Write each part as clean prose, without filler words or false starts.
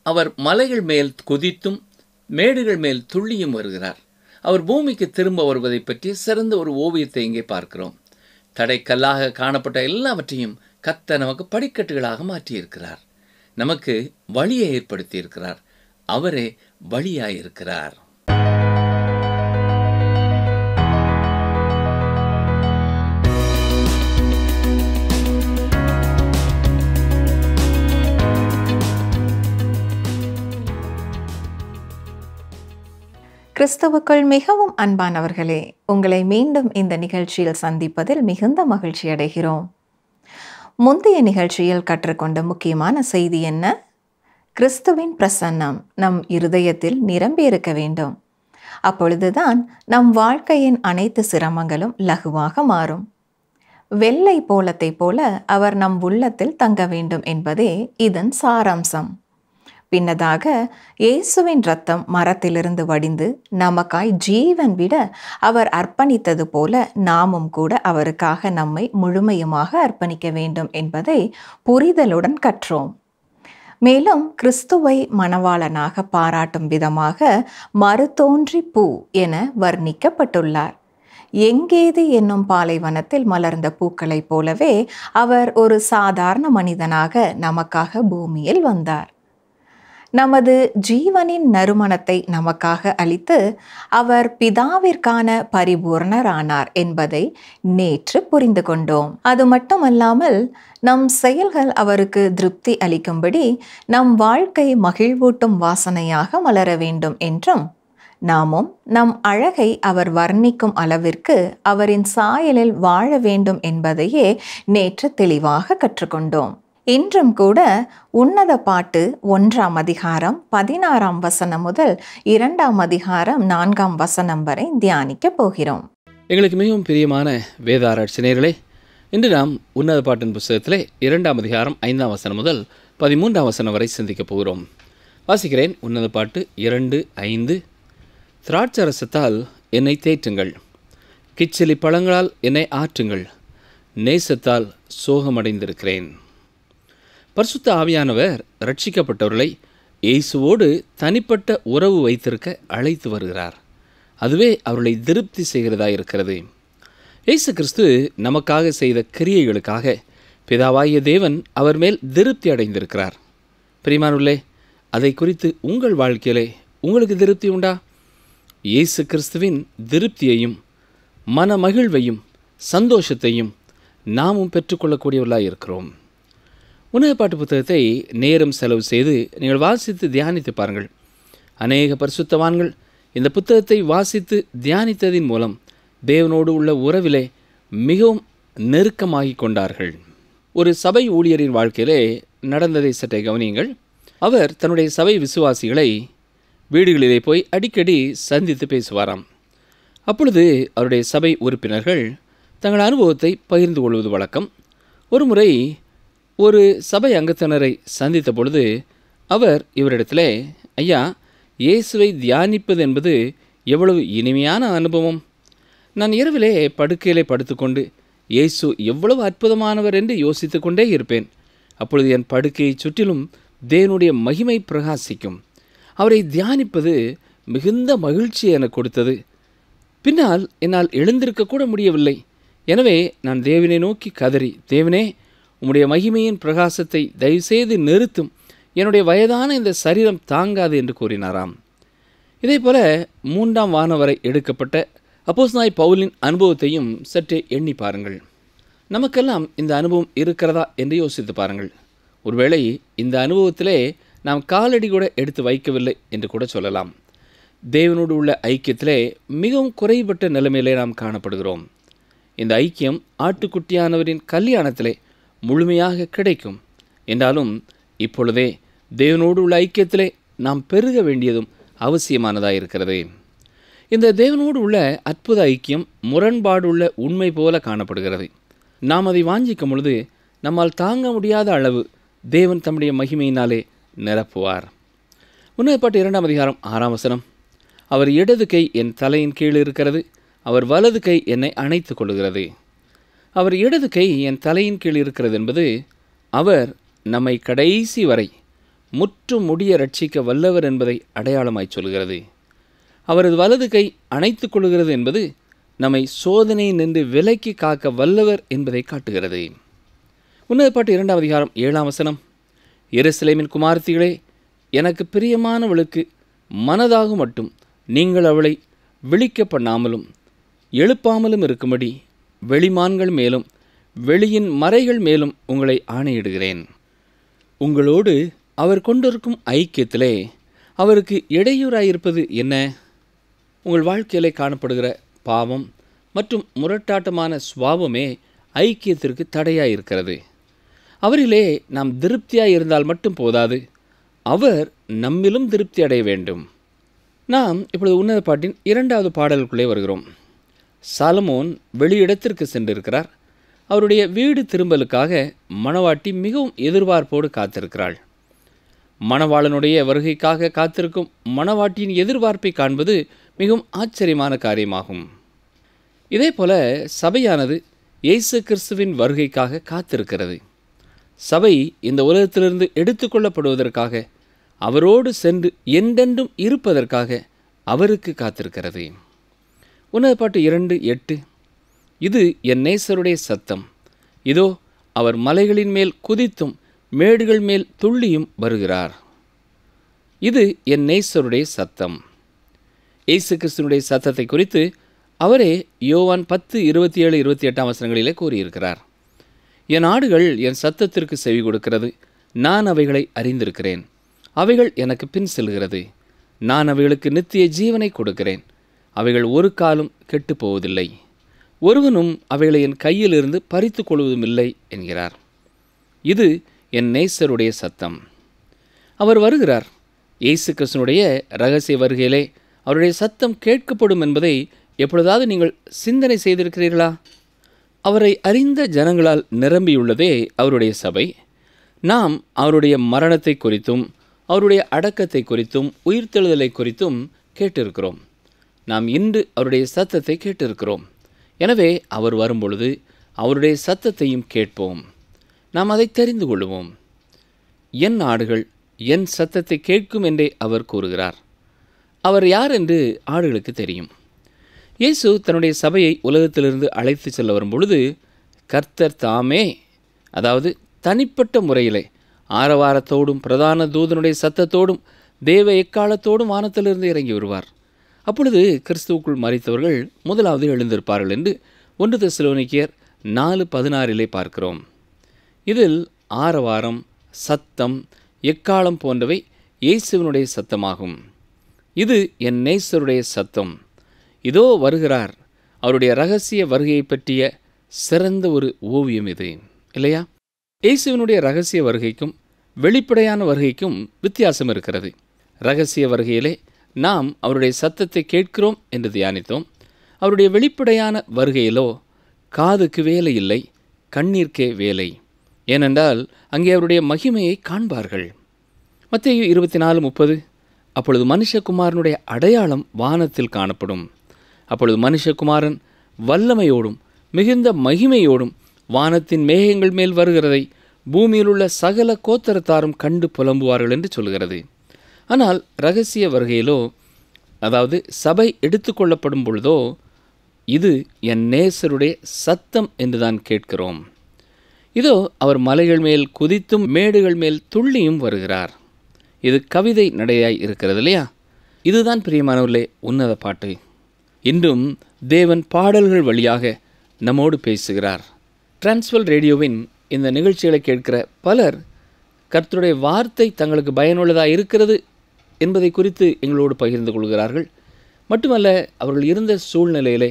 அவர் மலைகள் மேல் குதித்தும் மேடுகள் மேல் துள்ளியும் வருகிறார். அவர் பூமிக்கு திரும்ப வருவதை பற்றி சிறந்த ஒரு ஓவியத்தை இங்கே பார்க்கிறோம். தடைக்கல்லாக காணப்பட்ட எல்லாவற்றையும் கர்த்தர் நமக்கு படிக்கட்டுகளாக மாற்றியிருக்கிறார். நமக்கு வழியை ஏற்படுத்தி இருக்கிறார். அவரே வழியாயிருக்கிறார். கிறிஸ்துவுக்குள் மிகவும் அன்பானவர்களே, உங்களை மீண்டும் இந்த நிகழ்ச்சியில் சந்திப்பதில் மிகுந்த மகிழ்ச்சி அடைகிறோம். முந்தைய நிகழ்ச்சியில் கற்றுக்கொண்ட முக்கியமான செய்தி என்ன? கிறிஸ்துவின் பிரசன்னம் நம் இருதயத்தில் நிரம்பி இருக்க வேண்டும். அப்பொழுதுதான் நம் வாழ்க்கையின் அனைத்து சிரமங்களும் லகுவாக மாறும். வெள்ளை போலத்தை போல அவர் நம் உள்ளத்தில் தங்க வேண்டும் என்பதே இதன் சாராம்சம். பின்னதாக இயேசுவின் இரத்தம் மரத்திலிருந்து வடிந்து நமக்காய் ஜீவன் விட அவர் அர்ப்பணித்தது போல நாமும் கூட அவருக்காக நம்மை முழுமையுமாக அர்ப்பணிக்க வேண்டும் என்பதை புரிதலுடன் கற்றோம். மேலும் கிறிஸ்துவை மணவாளனாக பாராட்டும் விதமாக மறுதோன்றி பூ என வர்ணிக்கப்பட்டுள்ளார். எங்கேது என்னும் பாலைவனத்தில் மலர்ந்த பூக்களைப் போலவே அவர் ஒரு சாதாரண மனிதனாக நமக்காக பூமியில் வந்தார். நமது ஜீவனின் நறுமணத்தை நமக்காக அளித்து அவர் பிதாவிற்கான பரிபூர்ணரானார் என்பதை நேற்று புரிந்து கொண்டோம். அது மட்டுமல்லாமல் நம் செயல்கள் அவருக்கு திருப்தி அளிக்கும்படி நம் வாழ்க்கை மகிழ்வூட்டும் வாசனையாக மலர வேண்டும் என்றும், நாமும் நம் அழகை அவர் வர்ணிக்கும் அளவிற்கு அவரின் சாயலில் வாழ வேண்டும் என்பதையே நேற்று தெளிவாக கற்றுக்கொண்டோம். இன்றும் கூட உன்னத பாட்டு 1ஆம் அதிகாரம் 16ஆம் வசனம் முதல் 2ஆம் அதிகாரம் 4ஆம் வசனம் வரை தியானிக்க போகிறோம். எங்களுக்கு மிகவும் பிரியமான வேத ஆராய்ச்சியர்களே, இன்று நாம் உன்னத பாட்டின் புத்தகத்திலே 2ஆம் அதிகாரம் 5ஆம் வசனம் முதல் 13ஆம் வசனம் வரை சிந்திக்கப் போகிறோம். வாசிக்கிறேன். உன்னத பாட்டு 2:5. திராட்சரசத்தால் என்னை தேற்றுங்கள், கிச்சிலி பழங்களால் என்னை ஆற்றுங்கள், நேசத்தால் சோகமடைந்திருக்கிறேன். பரிசுத்த ஆவியானவர் ரட்சிக்கப்பட்டவர்களை இயேசுவோடு தனிப்பட்ட உறவு வைத்திருக்க அழைத்து வருகிறார். அதுவே அவர்களை திருப்தி செய்கிறதா இருக்கிறது. இயேசு கிறிஸ்து நமக்காக செய்த கிரியைகளுக்காக பிதாவாகிய தேவன் அவர் மேல் திருப்தி அடைந்திருக்கிறார். பிரியமானவர்களே, அதை குறித்து உங்கள் வாழ்க்கையிலே உங்களுக்கு திருப்தி உண்டா? இயேசு கிறிஸ்துவின் திருப்தியையும் மன மகிழ்வையும் சந்தோஷத்தையும் நாமும் பெற்றுக்கொள்ளக்கூடியவர்களாக இருக்கிறோம். உன்னத பாட்டு புத்தகத்தை நேரம் செலவு செய்து நீங்கள் வாசித்து தியானித்து பாருங்கள். அநேக பரிசுத்தவான்கள் இந்த புத்தகத்தை வாசித்து தியானித்ததின் மூலம் தேவனோடு உள்ள உறவிலே மிகவும் நெருக்கமாகி கொண்டார்கள். ஒரு சபை ஊழியரின் வாழ்க்கையிலே நடந்ததை சற்றே கவனியுங்கள். அவர் தன்னுடைய சபை விசுவாசிகளை வீடுகளிலே போய் அடிக்கடி சந்தித்து பேசுவாராம். அப்பொழுது அவருடைய சபை உறுப்பினர்கள் தங்கள் அனுபவத்தை பகிர்ந்து கொள்வது வழக்கம். ஒரு முறை ஒரு சபை அங்கத்தினரை சந்தித்த பொழுது அவர் இவரிடத்திலே, ஐயா, இயேசுவை தியானிப்பது என்பது எவ்வளவு இனிமையான அனுபவம். நான் இரவிலே படுக்கையிலே படுத்துக்கொண்டு இயேசு எவ்வளவு அற்புதமானவர் என்று யோசித்து கொண்டே இருப்பேன். அப்பொழுது என் படுக்கையை சுற்றிலும் தேவனுடைய மகிமை பிரகாசிக்கும். அவரை தியானிப்பது மிகுந்த மகிழ்ச்சியை எனக்கு கொடுத்தது. பின்னால் என்னால் எழுந்திருக்கக்கூட முடியவில்லை. எனவே நான் தேவனை நோக்கி கதறி, தேவனே, உம்முடைய மகிமையின் பிரகாசத்தை தயவுசெய்து நிறுத்தும், என்னுடைய வயதான இந்த சரீரம் தாங்காது என்று கூறினாராம். இதே போல 3ஆம் வானம் வரை எடுக்கப்பட்ட அப்போஸ்தலனாகிய பவுலின் அனுபவத்தையும் சற்றே எண்ணி பாருங்கள். நமக்கெல்லாம் இந்த அனுபவம் இருக்கிறதா என்று யோசித்து பாருங்கள். ஒருவேளை இந்த அனுபவத்திலே நாம் காலடி கூட எடுத்து வைக்கவில்லை என்று கூட சொல்லலாம். தேவனோடு உள்ள ஐக்கியத்திலே மிகவும் குறைபட்ட நிலைமையிலே நாம் காணப்படுகிறோம். இந்த ஐக்கியம் ஆட்டுக்குட்டியானவரின் கல்யாணத்திலே முழுமையாக கிடைக்கும் என்றாலும் இப்பொழுதே தேவனோடு உள்ள ஐக்கியத்திலே நாம் பெருக வேண்டியதும் அவசியமானதாக இருக்கிறது. இந்த தேவனோடு உள்ள அற்புத ஐக்கியம் முரண்பாடுள்ள உண்மை போல காணப்படுகிறது. நாம் அதை வாஞ்சிக்கும் பொழுது நம்மால் தாங்க முடியாத அளவு தேவன் தம்முடைய மகிமையினாலே நிரப்புவார். உன்னத பாட்டு 2ஆம் அதிகாரம் 6ஆம் வசனம். அவர் இடது கை என் தலையின் கீழ் இருக்கிறது, அவர் வலது கை என்னை அணைத்து கொள்கிறது. அவர் இடது கை என் தலையின் கீழ் இருக்கிறது என்பது அவர் நம்மை கடைசி வரை முற்றும் முடிய ரட்சிக்க வல்லவர் என்பதை அடையாளமாய் சொல்கிறது. அவரது வலது கை அணைத்துக் கொள்கிறது என்பது நம்மை சோதனை நின்று விலக்கி காக்க வல்லவர் என்பதை காட்டுகிறது. உன்னத பாட்டு 2ஆம் அதிகாரம் 7ஆம் வசனம், எருசலேமின் குமாரத்திகளே, எனக்கு பிரியமானவளுக்கு மனதாகும் மட்டும் நீங்கள் அவளை விழிக்க பண்ணாமலும் எழுப்பாமலும் இருக்கும்படி வெளிமான்கள் மேலும் வெளியின் மறைகள் மேலும் உங்களை ஆணையிடுகிறேன். உங்களோடு அவர் கொண்டிருக்கும் ஐக்கியத்திலே அவருக்கு இடையூறாயிருப்பது என்ன? உங்கள் வாழ்க்கையிலே காணப்படுகிற பாவம் மற்றும் முரட்டாட்டமான சுபாவமே ஐக்கியத்திற்கு தடையாயிருக்கிறது. அவரிலே நாம் திருப்தியாய் இருந்தால் மட்டும் போதாது, அவர் நம்மிலும் திருப்தி அடைய வேண்டும். நாம் இப்பொழுது உன்னத பாட்டின் 2வது பாடலுக்குள்ளே வருகிறோம். சாலமோன் வெளியிடத்திற்கு சென்றிருக்கிறார். அவருடைய வீடு திரும்பலுக்காக மணவாட்டி மிகவும் எதிர்பார்ப்போடு காத்திருக்கிறாள். மணவாளனுடைய வருகைக்காக காத்திருக்கும் மணவாட்டியின் எதிர்பார்ப்பை காண்பது மிகவும் ஆச்சரியமான காரியமாகும். இதே போல சபையானது இயேசு கிறிஸ்துவின் வருகைக்காக காத்திருக்கிறது. சபை இந்த உலகத்திலிருந்து எடுத்துக்கொள்ளப்படுவதற்காக, அவரோடு சென்று என்றென்றும் இருப்பதற்காக அவருக்கு காத்திருக்கிறது. உன்னத பாட்டு 2:8, இது என் நேசருடைய சத்தம், இதோ அவர் மலைகளின் மேல் குதித்தும் மேடுகள் மேல் துள்ளியும் வருகிறார். இது என் நேசருடைய சத்தம். இயேசு கிறிஸ்துவினுடைய சத்தத்தை குறித்து அவரே யோவான் 10:27-28 வசனங்களிலே கூறியிருக்கிறார். என் ஆடுகள் என் சத்தத்திற்கு செவி கொடுக்கிறது, நான் அவைகளை அறிந்திருக்கிறேன், அவைகள் எனக்கு பின் செல்கிறது, நான் அவைகளுக்கு நித்திய ஜீவனை கொடுக்கிறேன், அவைகள் ஒரு காலும் கெட்டு போவதில்லை, ஒருவனும் அவைகளை என் கையிலிருந்து பறித்து கொள்வதும் இல்லை என்கிறார். இது என் நேசருடைய சத்தம். அவர் வருகிறார். இயேசு கிறிஸ்துவினுடைய இரகசிய வருகையிலே அவருடைய சத்தம் கேட்கப்படும் என்பதை எப்பொழுதாவது நீங்கள் சிந்தனை செய்திருக்கிறீர்களா? அவரை அறிந்த ஜனங்களால் நிரம்பியுள்ளதே அவருடைய சபை. நாம் அவருடைய மரணத்தை குறித்தும் அவருடைய அடக்கத்தை குறித்தும் உயிர்த்தெழுதலை குறித்தும் கேட்டிருக்கிறோம். நாம் இன்று அவருடைய சத்தத்தை கேட்டிருக்கிறோம். எனவே அவர் வரும்பொழுது அவருடைய சத்தத்தையும் கேட்போம். நாம் அதை தெரிந்து கொள்வோம். என் ஆடுகள் என் சத்தத்தை கேட்கும் என்றே அவர் கூறுகிறார். அவர் யார் என்று ஆடுகளுக்கு தெரியும். இயேசு தன்னுடைய சபையை உலகத்திலிருந்து அழைத்து செல்ல வரும்பொழுது கர்த்தர் தாமே, அதாவது தனிப்பட்ட முறையிலே ஆரவாரத்தோடும் பிரதான தூதனுடைய சத்தத்தோடும் தேவ எக்காலத்தோடும் வானத்திலிருந்து இறங்கி வருவார். அப்பொழுது கிறிஸ்துவுக்குள் மரித்தவர்கள் முதலாவது எழுந்திருப்பார்கள் என்று 1 தெசலோனிக்கேயர் 4:16 பார்க்கிறோம். இதில் ஆரவாரம், சத்தம், எக்காலம் போன்றவை இயேசுவினுடைய சத்தமாகும். இது என் நேசருடைய சத்தம், இதோ வருகிறார். அவருடைய இரகசிய வருகையை பற்றிய சிறந்த ஒரு ஓவியம் இது, இல்லையா? இயேசுவினுடைய இரகசிய வருகைக்கும் வெளிப்படையான வருகைக்கும் வித்தியாசம் இருக்கிறது. இரகசிய வருகையிலே நாம் அவருடைய சத்தத்தை கேட்கிறோம் என்று தியானித்தோம். அவருடைய வெளிப்படையான வருகையிலோ காதுக்கு வேலை இல்லை, கண்ணீர்க்கே வேலை. ஏனென்றால் அங்கே அவருடைய மகிமையை காண்பார்கள். மத்தேயு 24:30, அப்பொழுது மனுஷகுமாரனுடைய அடையாளம் வானத்தில் காணப்படும். அப்பொழுது மனுஷகுமாரன் வல்லமையோடும் மிகுந்த மகிமையோடும் வானத்தின் மேகங்கள் மேல் வருகிறதை பூமியில் உள்ள சகல கோத்திரத்தாரும் கண்டு புலம்புவார்கள் என்று சொல்கிறது. ஆனால் இரகசிய வருகையிலோ, அதாவது சபை எடுத்துக்கொள்ளப்படும் பொழுதோ, இது என் நேசருடைய சத்தம் என்றுதான் கேட்கிறோம். இதோ அவர் மலைகள் மேல் குதித்தும் மேடுகள் மேல் துள்ளியும் வருகிறார். இது கவிதை நடையாய் இருக்கிறது இல்லையா? இதுதான் பிரியமானவர்களே உன்னத பாட்டு. இன்றும் தேவன் பாடல்கள் வழியாக நம்மோடு பேசுகிறார். டிரான்ஸ்வல் ரேடியோவின் இந்த நிகழ்ச்சிகளை கேட்கிற பலர் கர்த்தருடைய வார்த்தை தங்களுக்கு பயனுள்ளதாக இருக்கிறது என்பதை குறித்து எங்களோடு பகிர்ந்து கொள்கிறார்கள். மட்டுமல்ல, அவர்கள் இருந்த சூழ்நிலையிலே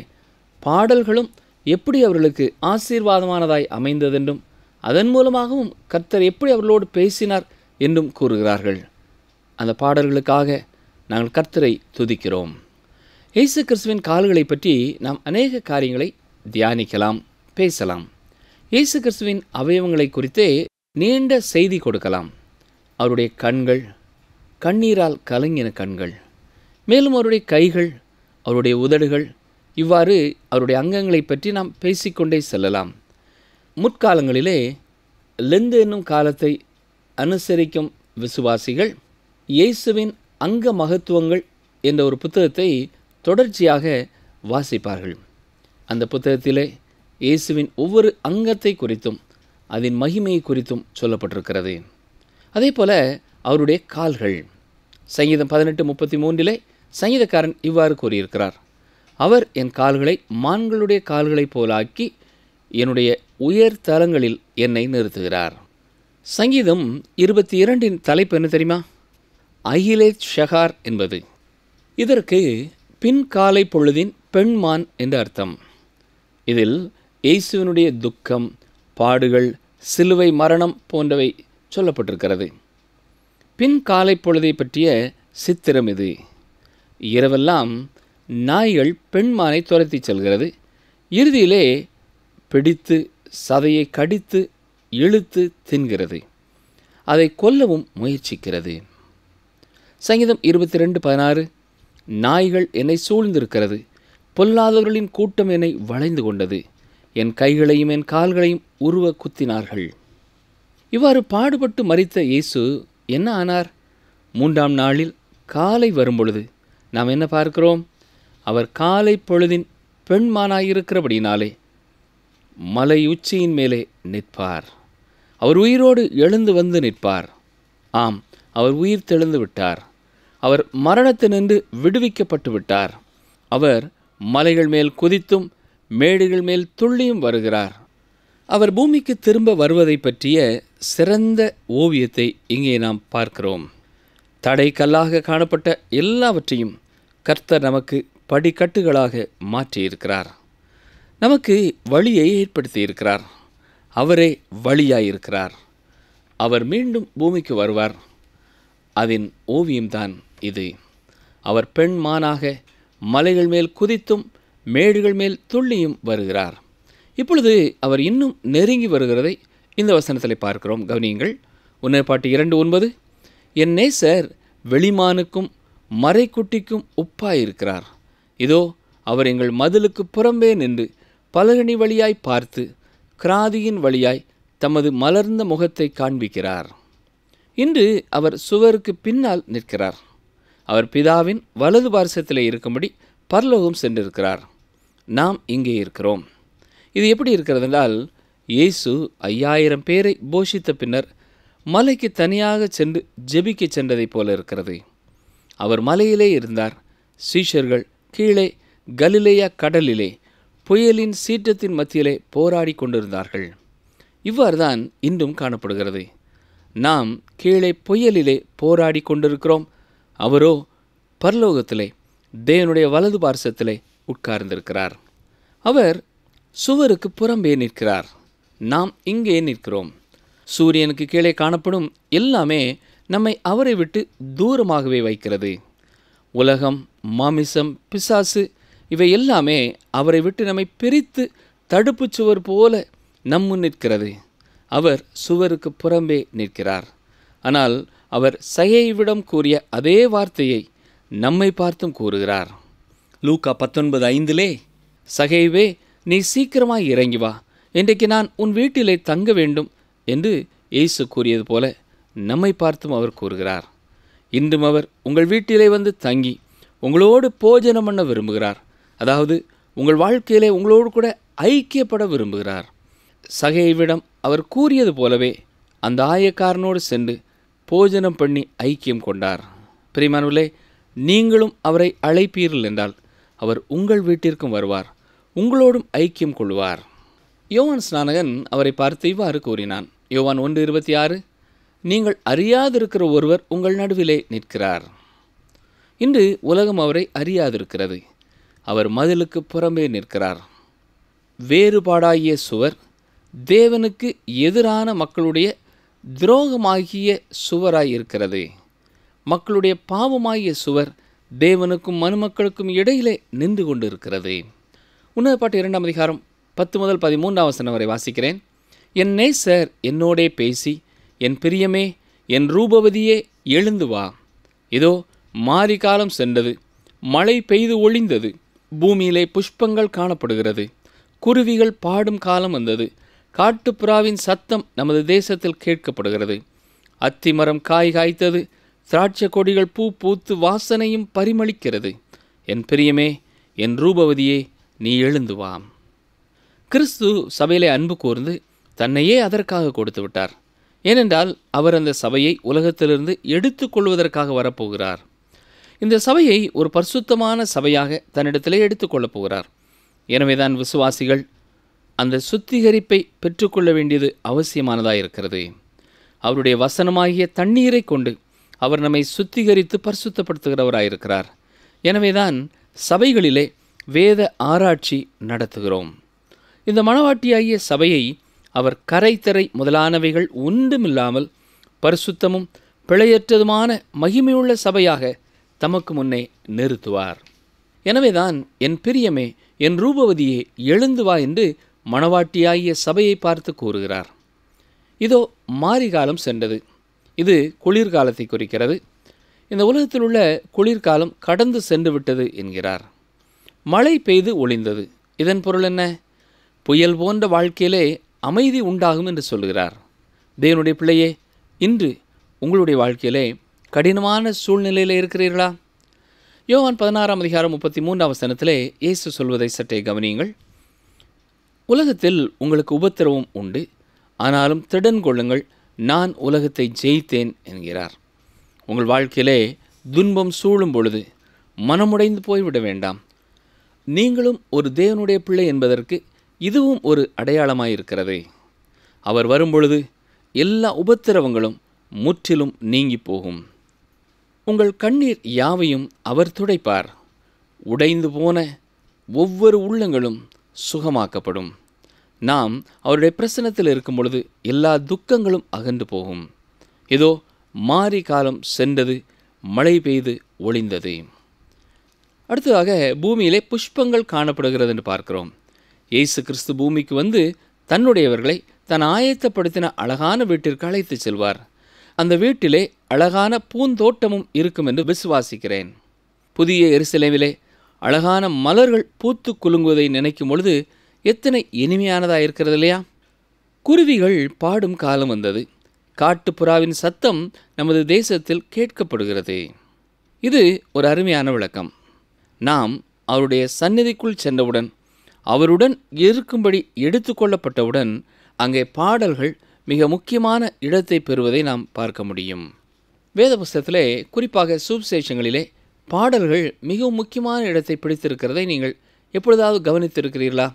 பாடல்களும் எப்படி அவர்களுக்கு ஆசீர்வாதமானதாய் அமைந்ததென்றும் அதன் மூலமாகவும் கர்த்தர் எப்படி அவர்களோடு பேசினார் என்றும் கூறுகிறார்கள். அந்த பாடல்களுக்காக நாங்கள் கர்த்தரை துதிக்கிறோம். இயேசு கிறிஸ்துவின் கால்களை பற்றி நாம் அநேக காரியங்களை தியானிக்கலாம், பேசலாம். இயேசு கிறிஸ்துவின் அவயவங்களை குறித்தே நீண்ட செய்தி கொடுக்கலாம். அவருடைய கண்கள், கண்ணீரால் கலங்கின கண்கள், மேலும் அவருடைய கைகள், அவருடைய உதடுகள், இவ்வாறு அவருடைய அங்கங்களை பற்றி நாம் பேசிக்கொண்டே செல்லலாம். முற்காலங்களிலே லெந்து என்னும் காலத்தை அனுசரிக்கும் விசுவாசிகள் இயேசுவின் அங்க மகத்துவங்கள் என்ற ஒரு புத்தகத்தை தொடர்ச்சியாக வாசிப்பார்கள். அந்த புத்தகத்திலே இயேசுவின் ஒவ்வொரு அங்கத்தை குறித்தும் அதன் மகிமையை குறித்தும் சொல்லப்பட்டிருக்கிறது. அதே போல அவருடைய கால்கள், சங்கீதம் 18:33 சங்கீதக்காரன் இவ்வாறு கூறியிருக்கிறார், அவர் என் கால்களை மான்களுடைய கால்களைப் போலாக்கி என்னுடைய உயர் தலங்களில் என்னை நிறுத்துகிறார். சங்கீதம் 22 தலைப்பு என்ன தெரியுமா? அகிலேத் ஷகார் என்பது. இதற்கு பின்காலை பொழுதின் பெண்மான் என்று அர்த்தம். இதில் இயேசுவினுடைய துக்கம், பாடுகள், சிலுவை மரணம் போன்றவை சொல்லப்பட்டிருக்கிறது. பின்காலை பொழுதை பற்றிய சித்திரம் இது. இரவெல்லாம் நாய்கள் பெண்மானை துரத்தி செல்கிறது. இறுதியிலே பிடித்து சதையை கடித்து இழுத்து தின்கிறது. அதை கொல்லவும் முயற்சிக்கிறது. சங்கீதம் 22:16 நாய்கள் என்னை சூழ்ந்திருக்கிறது, பொல்லாதவர்களின் கூட்டம் என்னை வளைந்து கொண்டது, என் கைகளையும் என் கால்களையும் உருவ குத்தினார்கள். இவ்வாறு பாடுபட்டு மரித்த இயேசு என்ன ஆனார்? 3ஆம் நாளில் காலை வரும்பொழுது நாம் என்ன பார்க்கிறோம்? அவர் காலை பொழுதின் பெண்மானாயிருக்கிறபடினாலே மலை உச்சியின் மேலே நிற்பார். அவர் உயிரோடு எழுந்து வந்து நிற்பார். ஆம், அவர் உயிர் தெழுந்து விட்டார். அவர் மரணத்தினின்று விடுவிக்கப்பட்டு விட்டார். அவர் மலைகள் மேல் குதித்தும் மேடுகள் மேல் துள்ளியும் வருகிறார். அவர் பூமிக்கு திரும்ப வருவதை பற்றிய சிறந்த ஓவியத்தை இங்கே நாம் பார்க்கிறோம். தடை கல்லாக காணப்பட்ட எல்லாவற்றையும் கர்த்தர் நமக்கு படிக்கட்டுகளாக மாற்றியிருக்கிறார். நமக்கு வழியை ஏற்படுத்தியிருக்கிறார். அவரே வழியாயிருக்கிறார். அவர் மீண்டும் பூமிக்கு வருவார். அதன் ஓவியம்தான் இது. அவர் பெண்மானாக மலைகள் மேல் குதித்தும் மேடுகள் மேல் துள்ளியும் வருகிறார். இப்பொழுது அவர் இன்னும் நெருங்கி வருகிறதை இந்த வசனத்தில் பார்க்கிறோம். கவனியுங்கள். உன்னதப்பாட்டு 2:9 என் நேசர் வெளிமானுக்கும் மறைக்குட்டிக்கும் உப்பாயிருக்கிறார். இதோ அவர் எங்கள் மதிலுக்கு புறம்பே நின்று பலகணி வழியாய் பார்த்து கிராதியின் வழியாய் தமது மலர்ந்த முகத்தை காண்பிக்கிறார். இன்று அவர் சுவருக்கு பின்னால் நிற்கிறார். அவர் பிதாவின் வலது பார்சத்திலே இருக்கும்படி பரலோகம் சென்றிருக்கிறார். நாம் இங்கே இருக்கிறோம். இது எப்படி இருக்கிறது என்றால், இயேசு 5000 பேரை போஷித்த பின்னர் மலைக்கு தனியாக சென்று ஜெபிக்க சென்றதைப் போல இருக்கிறது. அவர் மலையிலே இருந்தார். சீஷர்கள் கீழே கலிலேயா கடலிலே புயலின் சீற்றத்தின் மத்தியிலே போராடி கொண்டிருந்தார்கள். இவ்வாறு தான் இன்றும் காணப்படுகிறது. நாம் கீழே புயலிலே போராடி கொண்டிருக்கிறோம். அவரோ பரலோகத்திலே தேவனுடைய வலது பார்சத்திலே உட்கார்ந்திருக்கிறார். அவர் சுவருக்கு புறம்பே நிற்கிறார். நாம் இங்கே நிற்கிறோம். சூரியனுக்கு கீழே காணப்படும் எல்லாமே நம்மை அவரை விட்டு தூரமாகவே வைக்கிறது. உலகம், மாமிசம், பிசாசு இவை எல்லாமே அவரை விட்டு நம்மை பிரித்து தடுப்பு சுவர் போல நம்முன் நிற்கிறது. அவர் சுவருக்கு புறம்பே நிற்கிறார். ஆனால் அவர் சகைவிடம் கூறிய அதே வார்த்தையை நம்மை பார்த்தும் கூறுகிறார். லூக்கா 19:5 சகைவே, நீ சீக்கிரமாய் இறங்கி வா, இன்றைக்கு நான் உன் வீட்டிலே தங்க வேண்டும் என்று இயேசு கூறியது போல நம்மை பார்த்தும் அவர் கூறுகிறார். இன்றும் அவர் உங்கள் வீட்டிலே வந்து தங்கி உங்களோடு போஜனம் பண்ண விரும்புகிறார். அதாவது உங்கள் வாழ்க்கையிலே உங்களோடு கூட ஐக்கியப்பட விரும்புகிறார். சகைவிடம் அவர் கூறியது போலவே அந்த ஆயக்காரனோடு சென்று போஜனம் பண்ணி ஐக்கியம் கொண்டார். பிரியமானவர்களே, நீங்களும் அவரை அழைப்பீர்கள் என்றால் அவர் உங்கள் வீட்டிற்கும் வருவார், உங்களோடும் ஐக்கியம் கொள்வார். யோவான் ஸ்நானகன் அவரை பார்த்து இவ்வாறு கூறினான். யோவான் 1:26 நீங்கள் அறியாதிருக்கிற ஒருவர் உங்கள் நடுவிலே நிற்கிறார். இன்று உலகம் அவரை அறியாதிருக்கிறது. அவர் மதிலுக்கு புறம்பே நிற்கிறார். வேறுபாடாகிய சுவர் தேவனுக்கு எதிரான மக்களுடைய துரோகமாகிய சுவராய் இருக்கிறது. மக்களுடைய பாவமாகிய சுவர் தேவனுக்கும் மனுமக்களுக்கும் இடையிலே நின்று கொண்டு இருக்கிறது. உன்னதப்பாட்டு 2ஆம் அதிகாரம் 10 முதல் 13 வசனம் வரை வாசிக்கிறேன். என் நேசர் என்னோடே பேசி, என் பிரியமே, என் ரூபவதியே எழுந்து வா. இதோ மாரி காலம் சென்றது, மழை பெய்து ஒளிந்தது, பூமியிலே புஷ்பங்கள் காணப்படுகிறது, குருவிகள் பாடும் காலம் வந்தது, காட்டுப்புறாவின் சத்தம் நமது தேசத்தில் கேட்கப்படுகிறது. அத்திமரம் காய் காய்த்தது, திராட்சை கொடிகள் பூ பூத்து வாசனையும் பரிமளிக்கிறது. என் பிரியமே, என் ரூபவதியே, நீ எழுந்து வா. கிறிஸ்து சபையிலே அன்பு கூர்ந்து தன்னையே அதற்காக கொடுத்து விட்டார். ஏனென்றால் அவர் அந்த சபையை உலகத்திலிருந்து எடுத்துக்கொள்வதற்காக வரப்போகிறார். இந்த சபையை ஒரு பரிசுத்தமான சபையாக தன்னிடத்திலே எடுத்துக்கொள்ளப் போகிறார். எனவேதான் விசுவாசிகள் அந்த சுத்திகரிப்பை பெற்றுக்கொள்ள வேண்டியது அவசியமானதாக இருக்கிறது. அவருடைய வசனமாகிய தண்ணீரை கொண்டு அவர் நம்மை சுத்திகரித்து பரிசுத்தப்படுத்துகிறவராயிருக்கிறார். எனவேதான் சபைகளிலே வேத ஆராய்ச்சி நடத்துகிறோம். இந்த மணவாட்டியாகிய சபையை அவர் கரைத்தரை முதலானவைகள் ஒன்றுமில்லாமல் பரிசுத்தமும் பிழையற்றதுமான மகிமையுள்ள சபையாக தமக்கு முன்னே நிறுத்துவார். எனவேதான் என் பிரியமே, என் ரூபவதியே, எழுந்து வா என்று மணவாட்டியாகிய சபையை பார்த்து கூறுகிறார். இதோ மாரிகாலம் சென்றது. இது குளிர்காலத்தை குறிக்கிறது. இந்த உலகத்தில் உள்ள குளிர்காலம் கடந்து சென்று விட்டது என்கிறார். மழை பெய்து ஒளிந்தது. இதன் பொருள் என்ன? புயல் போன்ற வாழ்க்கையிலே அமைதி உண்டாகும் என்று சொல்கிறார். தேவனுடைய பிள்ளையே, இன்று உங்களுடைய வாழ்க்கையிலே கடினமான சூழ்நிலையில் இருக்கிறீர்களா? யோவான் 16:33 இயேசு சொல்வதை சற்றே கவனியுங்கள். உலகத்தில் உங்களுக்கு உபத்திரவம் உண்டு, ஆனாலும் திடன் கொள்ளுங்கள், நான் உலகத்தை ஜெயித்தேன் என்கிறார். உங்கள் வாழ்க்கையிலே துன்பம் சூழும் பொழுது மனமுடைந்து போய்விட வேண்டாம். நீங்களும் ஒரு தேவனுடைய பிள்ளை என்பதற்கு இதுவும் ஒரு அடையாளமாயிருக்கிறது. அவர் வரும்பொழுது எல்லா உபத்திரவங்களும் முற்றிலும் நீங்கி போகும். உங்கள் கண்ணீர் யாவையும் அவர் துடைப்பார். உடைந்து போன ஒவ்வொரு உள்ளங்களும் சுகமாக்கப்படும். நாம் அவருடைய பிரசன்னத்தில் இருக்கும் பொழுது எல்லா துக்கங்களும் அகன்று போகும். இதோ மாரி காலம் சென்றது, மழை பெய்து ஒளிந்தது. அடுத்ததாக பூமியிலே புஷ்பங்கள் காணப்படுகிறது என்று பார்க்கிறோம். இயேசு கிறிஸ்து பூமிக்கு வந்து தன்னுடையவர்களை தன் ஆயத்தப்படுத்தின அழகான வீட்டிற்கு அழைத்து செல்வார். அந்த வீட்டிலே அழகான பூந்தோட்டமும் இருக்கும் என்று விசுவாசிக்கிறேன். புதிய எருசலேமிலே அழகான மலர்கள் பூத்து குலுங்குவதை நினைக்கும் பொழுது எத்தனை இனிமையானதாக இருக்கிறது இல்லையா? குருவிகள் பாடும் காலம் வந்தது. காட்டுப்புறாவின் சத்தம் நமது தேசத்தில் கேட்கப்படுகிறது. இது ஒரு அருமையான விளக்கம். நாம் அவருடைய சந்நிதிக்குள் சென்றவுடன், அவருடன் இருக்கும்படி எடுத்துக்கொள்ளப்பட்டவுடன் அங்கே பாடல்கள் மிக முக்கியமான இடத்தை பெறுவதை நாம் பார்க்க முடியும். வேத புஸ்தகத்திலே, குறிப்பாக சுவிசேஷங்களிலே பாடல்கள் மிகவும் முக்கியமான இடத்தை பிடித்திருக்கிறதை நீங்கள் எப்பொழுதாவது கவனித்திருக்கிறீர்களா?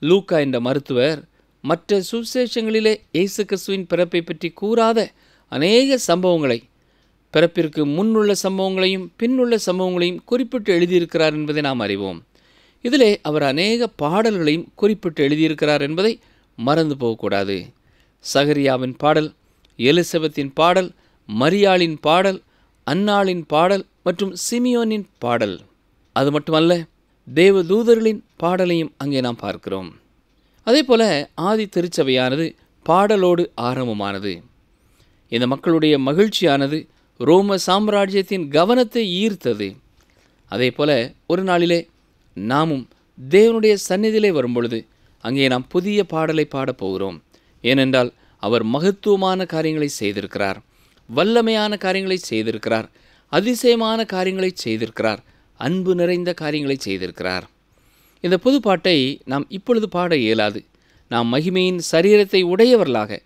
லூக்கா என்ற மருத்துவர் மற்ற சுவிசேஷங்களிலே இயேசு கிறிஸ்துவின் பிறப்பை பற்றி கூறாத அநேக சம்பவங்களை, பிறப்பிற்கு முன்னுள்ள சம்பவங்களையும் பின்னுள்ள சம்பவங்களையும் குறிப்பிட்டு எழுதியிருக்கிறார் என்பதை நாம் அறிவோம். இதிலே அவர் அநேக பாடல்களையும் குறிப்பிட்டு எழுதியிருக்கிறார் என்பதை மறந்து போகக்கூடாது. சகரியாவின் பாடல், எலிசபெத்தின் பாடல், மரியாளின் பாடல், அன்னாளின் பாடல் மற்றும் சிமியோனின் பாடல். அது மட்டுமல்ல, தேவதூதர்களின் பாடலையும் அங்கே நாம் பார்க்கிறோம். அதே போல ஆதி திருச்சபையானது பாடலோடு ஆரம்பமானது. இந்த மக்களுடைய மகிழ்ச்சியானது ரோம சாம்ராஜ்யத்தின் கவனத்தை ஈர்த்தது. அதே போல ஒரு நாளிலே நாமும் தேவனுடைய சந்நிதியிலே வரும்பொழுது அங்கே நாம் புதிய பாடலை பாடப்போகிறோம். ஏனென்றால் அவர் மகத்துவமான காரியங்களை செய்திருக்கிறார், வல்லமையான காரியங்களை செய்திருக்கிறார், அதிசயமான காரியங்களை செய்திருக்கிறார், அன்பு நிறைந்த காரியங்களை செய்திருக்கிறார். இந்த புது பாட்டை நாம் இப்பொழுது பாட இயலாது. நாம் மகிமையின் சரீரத்தை உடையவர்களாக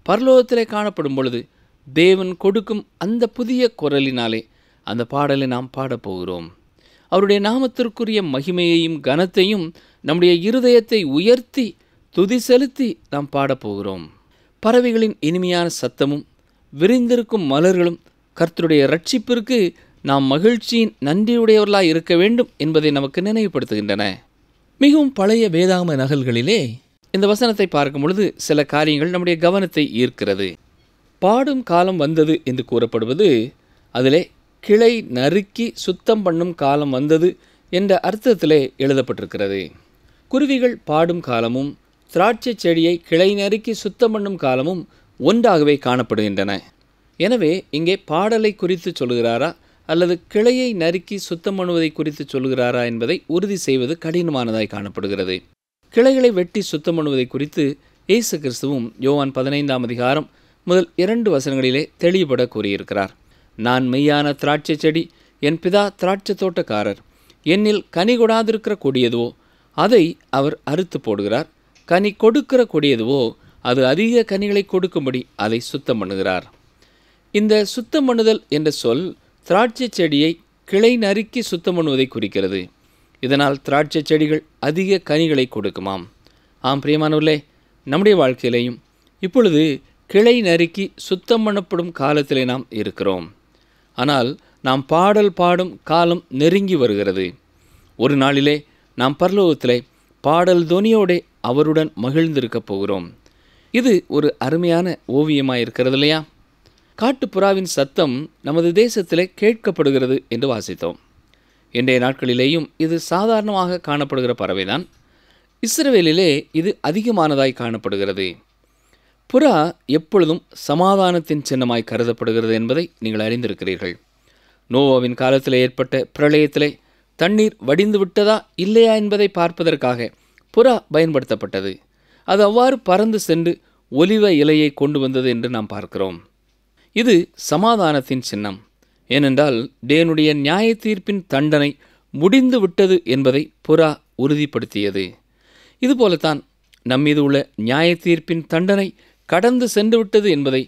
பரலோகத்திலே காணப்படும் பொழுது தேவன் கொடுக்கும் அந்த புதிய குரலினாலே அந்த பாடலை நாம் பாடப்போகிறோம். அவருடைய நாமத்திற்குரிய மகிமையையும் கனத்தையும் நம்முடைய இருதயத்தை உயர்த்தி துதி செலுத்தி நாம் பாடப்போகிறோம். பறவைகளின் இனிமையான சத்தமும் விரிந்திருக்கும் மலர்களும் கர்த்தருடைய இரட்சிப்பிற்கு நாம் மகிழ்ச்சியின் நன்றியுடையவர்களாய் இருக்க வேண்டும் என்பதை நமக்கு நினைவுபடுத்துகின்றன. மிகவும் பழைய வேதாகம நகல்களிலே இந்த வசனத்தை பார்க்கும் பொழுது சில காரியங்கள் நம்முடைய கவனத்தை ஈர்க்கிறது. பாடும் காலம் வந்தது என்று கூறப்படுவது அதிலே கிளை நறுக்கி சுத்தம் பண்ணும் காலம் வந்தது என்ற அர்த்தத்திலே எழுதப்பட்டிருக்கிறது. குருவிகள் பாடும் காலமும் திராட்சை செடியை கிளை நறுக்கி சுத்தம் பண்ணும் காலமும் ஒன்றாகவே காணப்படுகின்றன. எனவே இங்கே பாடலை குறித்து சொல்கிறாரா அல்லது கிளையை நறுக்கி சுத்தம் பண்ணுவதை குறித்து சொல்கிறாரா என்பதை உறுதி செய்வது கடினமானதாய் காணப்படுகிறது. கிளைகளை வெட்டி சுத்தம் பண்ணுவதை குறித்து இயேசு கிறிஸ்துவும் யோவான் 15 முதல் 2 வசனங்களிலே தெளிவுபட கூறியிருக்கிறார். நான் மெய்யான திராட்சை செடி, என் பிதா திராட்சை தோட்டக்காரர். என்னில் கனி கொடாதிருக்கிற கொடியதுவோ அதை அவர் அறுத்து போடுகிறார். கனி கொடுக்கிற கொடியதுவோ அது அதிக கனிகளை கொடுக்கும்படி அதை சுத்தம் பண்ணுகிறார். இந்த சுத்தம் பண்ணுதல் என்ற சொல் திராட்சை செடியை கிளை நறுக்கி சுத்தம் பண்ணுவதை குறிக்கிறது. இதனால் திராட்சை செடிகள் அதிக கனிகளை கொடுக்குமாம். ஆம் பிரியமானவர்களே, நம்முடைய வாழ்க்கையிலேயும் இப்பொழுது கிளை நறுக்கி சுத்தம் பண்ணப்படும் காலத்திலே நாம் இருக்கிறோம். ஆனால் நாம் பாடல் பாடும் காலம் நெருங்கி வருகிறது. ஒரு நாளிலே நாம் பரலோகத்திலே பாடல் தொனியோடே அவருடன் மகிழ்ந்திருக்கப் போகிறோம். இது ஒரு அருமையான ஓவியமாக இருக்கிறது இல்லையா? காட்டுப்புறாவின் சத்தம் நமது தேசத்திலே கேட்கப்படுகிறது என்று வாசித்தோம். இன்றைய நாட்களிலேயும் இது சாதாரணமாக காணப்படுகிற பறவைதான். இஸ்ரவேலிலே இது அதிகமானதாய் காணப்படுகிறது. புறா எப்பொழுதும் சமாதானத்தின் சின்னமாய் கருதப்படுகிறது என்பதை நீங்கள் அறிந்திருக்கிறீர்கள். நோவாவின் காலத்தில் ஏற்பட்ட பிரளயத்திலே தண்ணீர் வடிந்து விட்டதா இல்லையா என்பதை பார்ப்பதற்காக புறா பயன்படுத்தப்பட்டது. அது அவ்வாறு பறந்து சென்று ஒலிவ இலையை கொண்டு வந்தது என்று நாம் பார்க்கிறோம். இது சமாதானத்தின் சின்னம். ஏனென்றால் தேவனுடைய நியாய தீர்ப்பின் தண்டனை முடிந்து விட்டது என்பதை புறா உறுதிப்படுத்தியது. இதுபோலத்தான் நம்மீது உள்ள நியாய தீர்ப்பின் தண்டனை கடந்து சென்று விட்டது என்பதை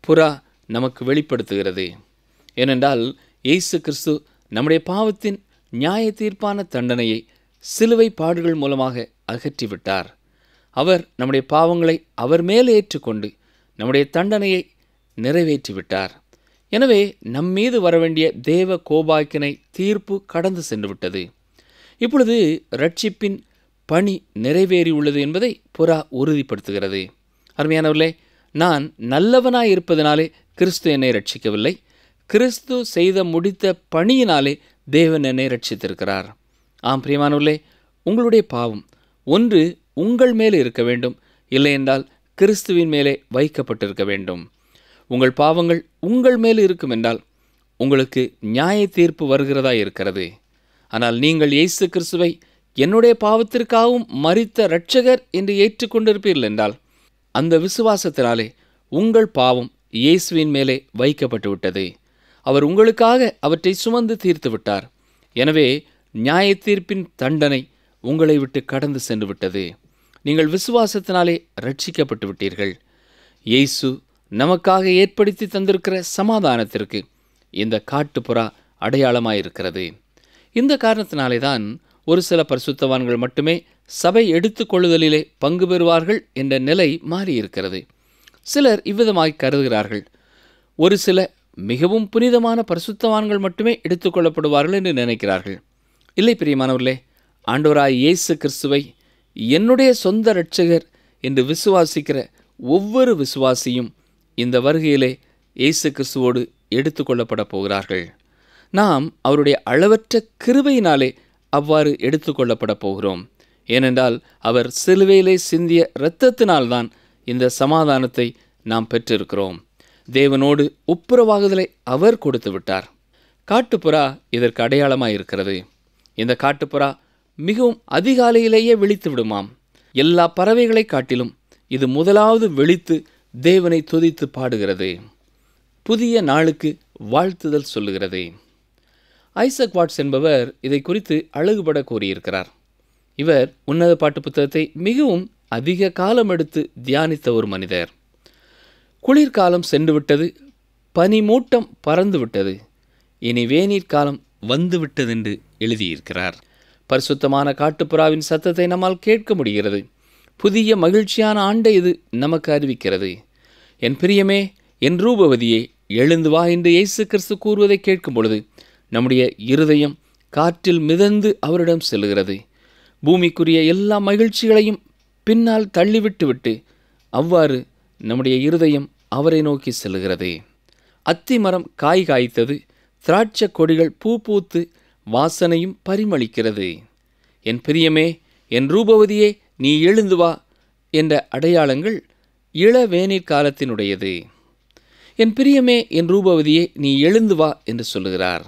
புறா நமக்கு வெளிப்படுத்துகிறது. ஏனென்றால் இயேசு கிறிஸ்து நம்முடைய பாவத்தின் நியாய தீர்ப்பான தண்டனையை சிலுவை பாடுகள் மூலமாக அகற்றிவிட்டார். அவர் நம்முடைய பாவங்களை அவர் மேல் ஏற்றுக்கொண்டு நம்முடைய தண்டனையை நிறைவேற்றிவிட்டார். எனவே நம்மீது வரவேண்டிய தேவ கோபாக்கினை தீர்ப்பு கடந்து சென்று விட்டது. இப்பொழுது ரட்சிப்பின் பணி நிறைவேறியுள்ளது என்பதை புறா உறுதிப்படுத்துகிறது. அருமையானவர்களே, நான் நல்லவனாய் இருப்பதனாலே கிறிஸ்து என்னை ரட்சிக்கவில்லை. கிறிஸ்து செய்த முடித்த பணியினாலே தேவன் என்னை ரட்சித்திருக்கிறார். ஆம் பிரியமானவர்களே, உங்களுடைய பாவம் ஒன்று உங்கள் மேலே இருக்க வேண்டும், இல்லையென்றால் கிறிஸ்துவின் மேலே வைக்கப்பட்டிருக்க வேண்டும். உங்கள் பாவங்கள் உங்கள் மேல் இருக்கும் என்றால் உங்களுக்கு நியாய தீர்ப்பு வருகிறதா இருக்கிறது. ஆனால் நீங்கள் இயேசு கிறிஸ்துவை என்னுடைய பாவத்திற்காகவும் மரித்த இரட்சகர் என்று ஏற்றுக்கொண்டிருப்பீர்கள் என்றால் அந்த விசுவாசத்தினாலே உங்கள் பாவம் இயேசுவின் மேலே வைக்கப்பட்டு விட்டது. அவர் உங்களுக்காக அவற்றை சுமந்து தீர்த்து விட்டார். எனவே நியாய தீர்ப்பின் தண்டனை உங்களை விட்டு கடந்து சென்று விட்டது. நீங்கள் விசுவாசத்தினாலே ரட்சிக்கப்பட்டு விட்டீர்கள். இயேசு நமக்காக ஏற்படுத்தி தந்திருக்கிற சமாதானத்திற்கு இந்த காட்டுப்புறா அடையாளமாயிருக்கிறது. இந்த காரணத்தினாலே தான் ஒரு சில பரிசுத்தவான்கள் மட்டுமே சபை எடுத்துக்கொள்ளுதலிலே பங்கு பெறுவார்கள் என்ற நிலை மாறியிருக்கிறது. சிலர் இவ்விதமாய் கருதுகிறார்கள். ஒரு சில மிகவும் புனிதமான பரிசுத்தவான்கள் மட்டுமே எடுத்துக்கொள்ளப்படுவார்கள் என்று நினைக்கிறார்கள். இல்லை பிரியமானவர்களே, ஆண்டவராய் இயேசு கிறிஸ்துவை என்னுடைய சொந்த இரட்சகர் என்று விசுவாசிக்கிற ஒவ்வொரு விசுவாசியும் இந்த வருகையிலே இயேசு கிறிஸ்துவோடு எடுத்துக்கொள்ளப்பட போகிறார்கள். நாம் அவருடைய அளவற்ற கிருபையினாலே அவ்வாறு எடுத்துக்கொள்ளப்பட போகிறோம். ஏனென்றால் அவர் சிலுவையிலே சிந்திய இரத்தத்தினால்தான் இந்த சமாதானத்தை நாம் பெற்றிருக்கிறோம். தேவனோடு ஒப்புரவாகுதலை அவர் கொடுத்து விட்டார். காட்டுப்புறா இதற்கு அடையாளமாயிருக்கிறது. இந்த காட்டுப்புறா மிகவும் அதிகாலையிலேயே விழித்து விடுமாம். எல்லா பறவைகளை காட்டிலும் இது முதலாவது விழித்து தேவனை துதித்து பாடுகிறது. புதிய நாளுக்கு வாழ்த்துதல் சொல்லுகிறது. ஐசக் வாட்ஸ் என்பவர் இதை குறித்து அழகுபட கூறியிருக்கிறார். இவர் உன்னத பாட்டு புத்தகத்தை மிகவும் அதிக காலம் எடுத்து தியானித்த ஒரு மனிதர். குளிர்காலம் சென்று விட்டது, பனிமூட்டம் பறந்து விட்டது, இனி வேநீர்காலம் வந்துவிட்டது என்று எழுதியிருக்கிறார். பரிசுத்தமான காட்டுப்புறாவின் சத்தத்தை நம்மால் கேட்க முடிகிறது. புதிய மகிழ்ச்சியான ஆண்டை இது நமக்கு அறிவிக்கிறது. என் பிரியமே, என் ரூபவதியே, எழுந்து வா என்று இயேசு கிறிஸ்து கூறுவதை கேட்கும் பொழுது நம்முடைய இருதயம் காற்றில் மிதந்து அவரிடம் செல்கிறது. பூமிக்குரிய எல்லா மகிழ்ச்சிகளையும் பின்னால் தள்ளிவிட்டு அவ்வாறு நம்முடைய இருதயம் அவரை நோக்கி செல்கிறது. அத்திமரம் காய் காய்த்தது, திராட்சை கொடிகள் பூ பூத்து வாசனையும் பரிமளிக்கிறது. என் பிரியமே, என் ரூபவதியே, நீ எழுந்து வா என்ற அடையாளங்கள் இளவேநீர் காலத்தினுடையது. என் பிரியமே, என் ரூபவதியே, நீ எழுந்து வா என்று சொல்லுகிறார்.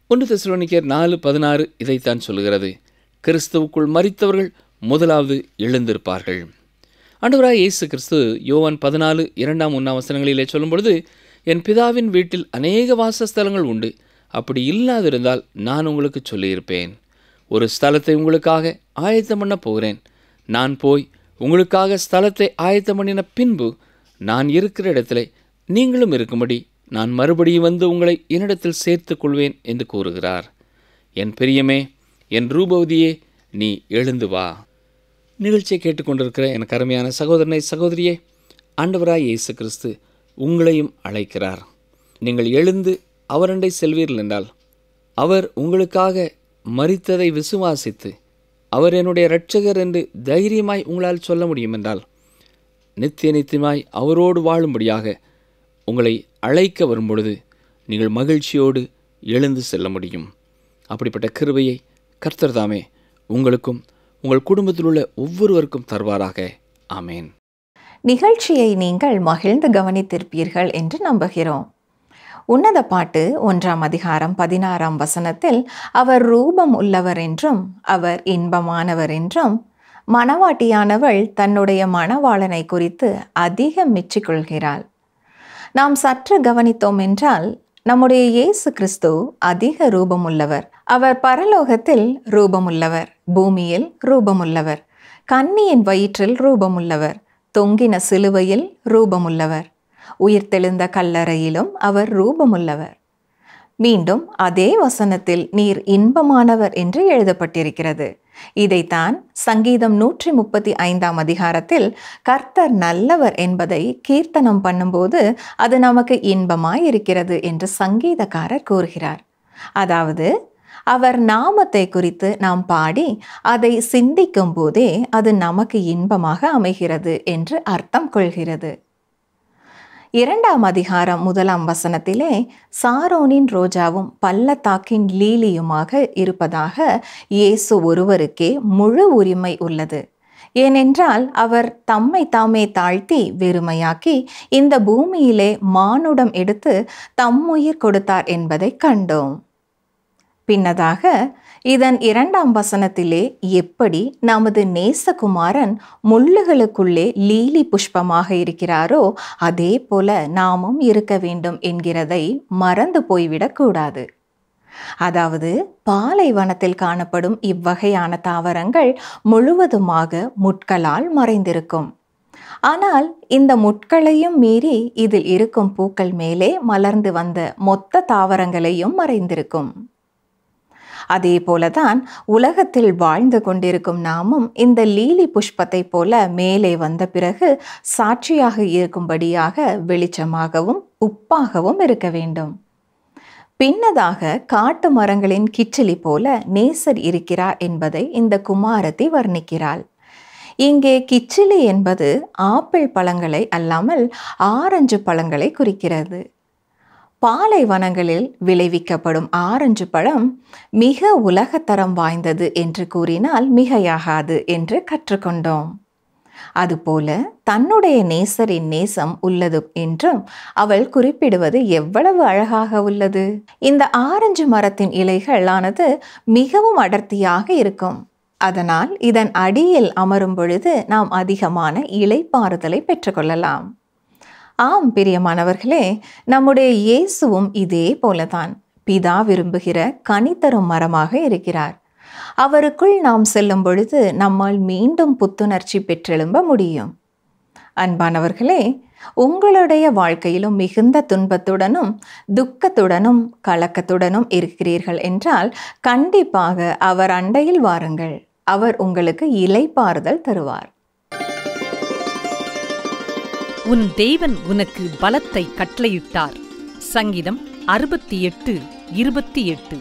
1 தெசலோனிக்கேயர் 4:16 இதைத்தான் சொல்லுகிறது. கிறிஸ்துவுக்குள் மரித்தவர்கள் முதலாவது எழுந்திருப்பார்கள். ஆண்டவராய் இயேசு கிறிஸ்து யோவான் 14:2-1 சொல்லும் பொழுது, என் பிதாவின் வீட்டில் அநேக வாசஸ்தலங்கள் உண்டு, அப்படி இல்லாதிருந்தால் நான் உங்களுக்கு சொல்லியிருப்பேன். ஒரு ஸ்தலத்தை உங்களுக்காக ஆயத்தம் பண்ண போகிறேன். நான் போய் உங்களுக்காக ஸ்தலத்தை ஆயத்தம் பண்ணின பின்பு நான் இருக்கிற இடத்துல நீங்களும் இருக்கும்படி நான் மறுபடியும் வந்து உங்களை என்னிடத்தில் சேர்த்துக் கொள்வேன் என்று கூறுகிறார். என் பிரியமே, என் ரூபவதியே, நீ எழுந்து வா. நிகழ்ச்சியை கேட்டுக்கொண்டிருக்கிற எனக்கு அருமையான சகோதரனை சகோதரியே, ஆண்டவராய் இயேசு கிறிஸ்து உங்களையும் அழைக்கிறார். நீங்கள் எழுந்து அவரண்டை செல்வீர்கள் என்றால், அவர் உங்களுக்காக மரித்ததை விசுவாசித்து அவர் என்னுடைய இரட்சகர் என்று தைரியமாய் உங்களால் சொல்ல முடியும் என்றால், நித்திய நித்தியமாய் அவரோடு வாழும்படியாக உங்களை அழைக்க வரும்பொழுது நீங்கள் மகிழ்ச்சியோடு எழுந்து செல்ல முடியும். அப்படிப்பட்ட கிருபையை கர்த்தர் தாமே உங்களுக்கும் உங்கள் குடும்பத்தில் உள்ள ஒவ்வொருவருக்கும் தருவாராக. ஆமேன். நிகழ்ச்சியை நீங்கள் மகிழ்ந்து கவனித்திருப்பீர்கள் என்று நம்புகிறோம். உன்னத பாட்டு 1:16 அவர் ரூபம் உள்ளவர் என்றும் அவர் இன்பமானவர் என்றும் மணவாட்டியானவள் தன்னுடைய மணவாளனை குறித்து அதிகம் மெச்சிக்கொள்கிறாள். நாம் சற்று கவனித்தோம் என்றால், நம்முடைய இயேசு கிறிஸ்து அதிக ரூபமுள்ளவர். அவர் பரலோகத்தில் ரூபமுள்ளவர், பூமியில் ரூபமுள்ளவர், கன்னியின் வயிற்றில் ரூபமுள்ளவர், தொங்கின சிலுவையில் ரூபமுள்ளவர், உயிர்த்தெழுந்த கல்லறையிலும் அவர் ரூபமுள்ளவர். மீண்டும் அதே வசனத்தில் நீர் இன்பமானவர் என்று எழுதப்பட்டிருக்கிறது. இதைத்தான் சங்கீதம் 135 கர்த்தர் நல்லவர் என்பதை கீர்த்தனம் பண்ணும்போது அது நமக்கு இன்பமாயிருக்கிறது என்று சங்கீதக்காரர் கூறுகிறார். அதாவது அவர் நாமத்தை குறித்து நாம் பாடி அதை சிந்திக்கும் போதே அது நமக்கு இன்பமாக அமைகிறது என்று அர்த்தம் கொள்கிறது. 2:1 சாரோனின் ரோஜாவும் பள்ளத்தாக்கின் லீலியுமாக இருப்பதாக இயேசு ஒருவருக்கே முழு உரிமை உள்ளது. ஏனென்றால் அவர் தம்மை தாமே தாழ்த்தி வெறுமையாக்கி இந்த பூமியிலே மானுடம் எடுத்து தம்முயிர் கொடுத்தார் என்பதை கண்டோம். பின்னதாக இதன் 2 எப்படி நமது நேசகுமாரன் முள்ளுகளுக்குள்ளே லீலி புஷ்பமாக இருக்கிறாரோ அதே போல நாமும் இருக்க வேண்டும் என்கிறதை மறந்து போய்விடக்கூடாது. அதாவது பாலைவனத்தில் காணப்படும் இவ்வகையான தாவரங்கள் முழுவதுமாக முட்களால் மறைந்திருக்கும். ஆனால் இந்த முட்களையும் மீறி இதில் இருக்கும் பூக்கள் மேலே மலர்ந்து வந்த மொத்த தாவரங்களையும் மறைந்திருக்கும். அதே போலதான் உலகத்தில் வாழ்ந்து கொண்டிருக்கும் நாமும் இந்த லீலி புஷ்பத்தை போல மேலே வந்த பிறகு சாட்சியாக இருக்கும்படியாக வெளிச்சமாகவும் உப்பாகவும் இருக்க வேண்டும். பின்னதாக காட்டு மரங்களின் கிச்சிலி போல நேசர் இருக்கிறார் என்பதை இந்த குமாரத்தி வர்ணிக்கிறாள். இங்கே கிச்சிலி என்பது ஆப்பிள் பழங்களை அல்லாமல் ஆரஞ்சு பழங்களை குறிக்கிறது. பாலைவனங்களில் விளைவிக்கப்படும் ஆரஞ்சு பழம் மிக உலகத்தரம் வாய்ந்தது என்று கூறினால் மிகையாகாது என்று கற்றுக்கொண்டோம். அதுபோல தன்னுடைய நேசரின் நேசம் உள்ளது என்றும் அவள் குறிப்பிடுவது எவ்வளவு அழகாக உள்ளது. இந்த ஆரஞ்சு மரத்தின் இலைகளானது மிகவும் அடர்த்தியாக இருக்கும். அதனால் இதன் அடியில் அமரும் பொழுது நாம் அதிகமான இளைப்பாறுதலை பெற்றுக்கொள்ளலாம். ஆம் பிரியமானவர்களே, நம்முடைய இயேசுவும் இதே போலதான் பிதா விரும்புகிற கனிதரும் மரமாக இருக்கிறார். அவருக்குள் நாம் செல்லும் பொழுது நம்மால் மீண்டும் புத்துணர்ச்சி பெற்றெழும்ப முடியும். அன்பானவர்களே, உங்களுடைய வாழ்க்கையிலும் மிகுந்த துன்பத்துடனும் துக்கத்துடனும் கலக்கத்துடனும் இருக்கிறீர்கள் என்றால் கண்டிப்பாக அவர் அண்டையில் வாருங்கள். அவர் உங்களுக்கு இளைப்பாறுதல் தருவார். உன் தேவன் உனக்கு பலத்தை கட்டளையிட்டார். சங்கீதம் 68:28.